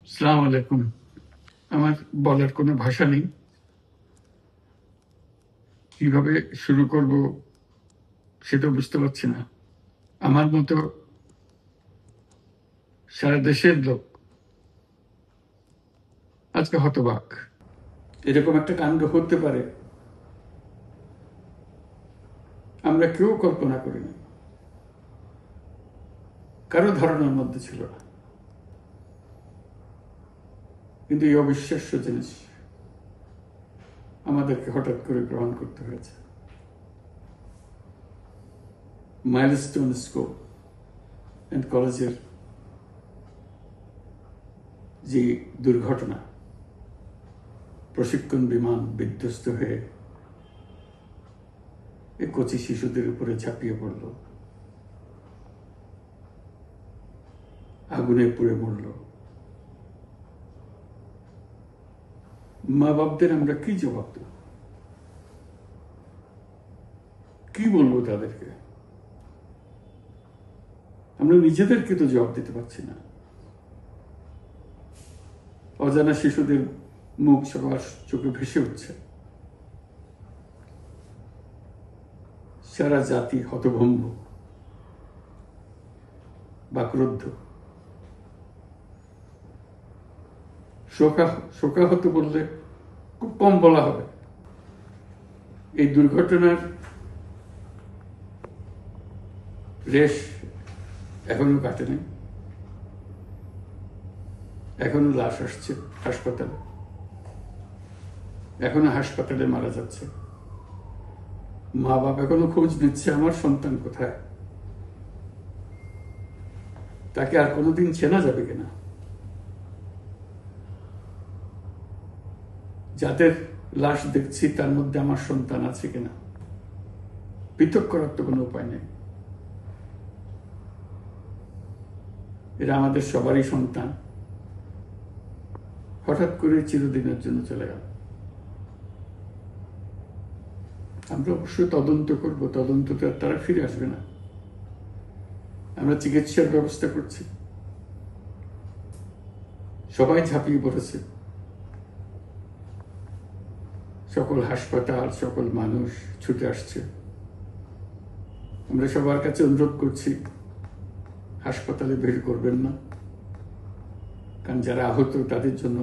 আসসালামু আলাইকুম। আমার বলার কোনো ভাষা নেই, কিভাবে শুরু করব সেটা বুঝতে পারছি না। আমার মতো সারা দেশের লোক আজকে হতবাক। এরকম একটা কাণ্ড হতে পারে আমরা কেউ কল্পনা করিনি, কারো ধারণার মধ্যে ছিল না। কিন্তু এই অবিশ্বাস্য জিনিস আমাদেরকে হঠাৎ করে গ্রহণ করতে হয়েছে। মাইলস্টোন স্কুল অ্যান্ড কলেজের যে দুর্ঘটনা, প্রশিক্ষণ বিমান বিধ্বস্ত হয়ে এই কচি শিশুদের উপরে ঝাঁপিয়ে পড়ল, আগুনে পুড়ে মরল। মা বাপদের আমরা কি জবাব দেব? কি বলবো তাদেরকে? আমরা নিজেদেরকে তো জবাব দিতে পারছি না। অজানা শিশুদের মুখ সবার চোখে ভেসে উঠছে। সারা জাতি হতভম্ব, বাক্রুদ্ধ, শোকাহত বললে খুব কম বলা হবে। এই দুর্ঘটনার রেশ এখনো কাটেনি। এখনো লাশ আসছে হাসপাতালে, এখনো হাসপাতালে মারা যাচ্ছে। মা বাবা এখনো খোঁজ নিচ্ছে আমার সন্তান কোথায়, তাকে আর কোনোদিন চেনা যাবে কিনা। যাদের লাশ দেখছি তার মধ্যে আমার সন্তান আছে কিনা পৃথক করার তো কোনো উপায় নেই। এরা আমাদের সবারই সন্তান, হঠাৎ করে চিরদিনের জন্য চলে গেল। আমরা অবশ্যই তদন্ত করব, তদন্ততে তারা ফিরে আসবে না। আমরা চিকিৎসার ব্যবস্থা করছি, সবাই ঝাঁপিয়ে পড়েছে। সকল হাসপাতাল, সকল মানুষ ছুটে আসছে। আমরা সবার কাছে অনুরোধ করছি, হাসপাতালে ভিড় করবেন না, কারণ যারা আহত তাদের জন্য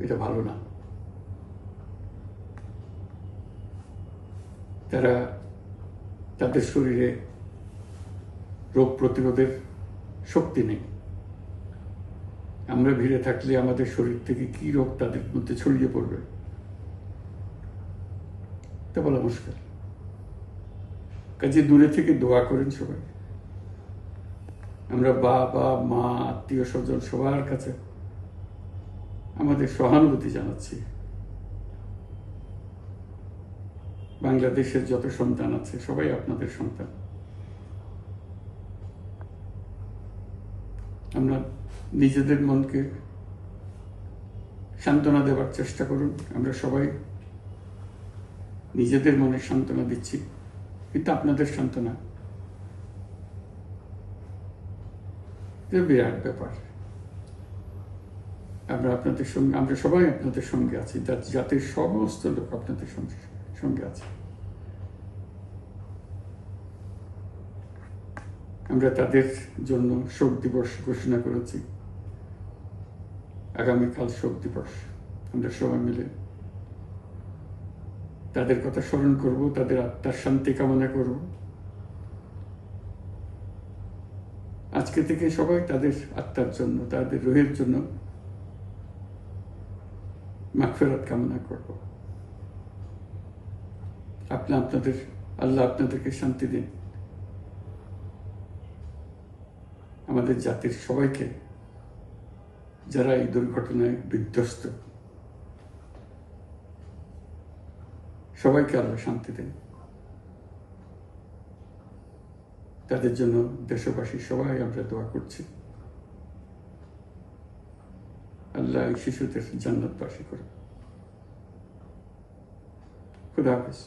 এটা ভালো না। তারা তাদের শরীরে রোগ প্রতিরোধের শক্তি নেই। আমরা ভিড়ে থাকলে আমাদের শরীর থেকে কি রোগ তাদের মধ্যে ছড়িয়ে পড়বে তা বলা মুশকিল। কাজে দূরে থেকে দোয়া করেন সবাই। আমরা বাবা মা আত্মীয় স্বজন সবার কাছে আমাদের সহানুভূতি জানাচ্ছি। বাংলাদেশের যত সন্তান আছে সবাই আপনাদের সন্তান। আমরা নিজেদের মনকে সান্ত্বনা দেওয়ার চেষ্টা করুন। আমরা সবাই নিজেদের মনে সান্ত্বনা দিচ্ছি, কিন্তু আপনাদের সান্ত্বনা বিরাট ব্যাপার। আমরা সবাই আপনাদের সঙ্গে আছি, জাতির সমস্ত লোক আপনাদের সঙ্গে আছে। আমরা তাদের জন্য শোক দিবস ঘোষণা করেছি। আগামীকাল শোক দিবস, আমরা সবাই মিলে তাদের কথা স্মরণ করব, তাদের আত্মার শান্তি কামনা করব। আজকে থেকে সবাই তাদের আত্মার জন্য, তাদের রুহের জন্য মাগফিরাত কামনা করব। আল্লাহ আপনাদেরকে শান্তি দিন। আমাদের জাতির সবাইকে, যারা এই দুর্ঘটনায় বিধ্বস্ত, সবাইকে আল্লাহ শান্তি দেন। তাদের জন্য দেশবাসী সবাই আমরা দোয়া করছি। আল্লাহ এই শিশুদের জান্নাতবাসী করে। খুদা হাফেজ।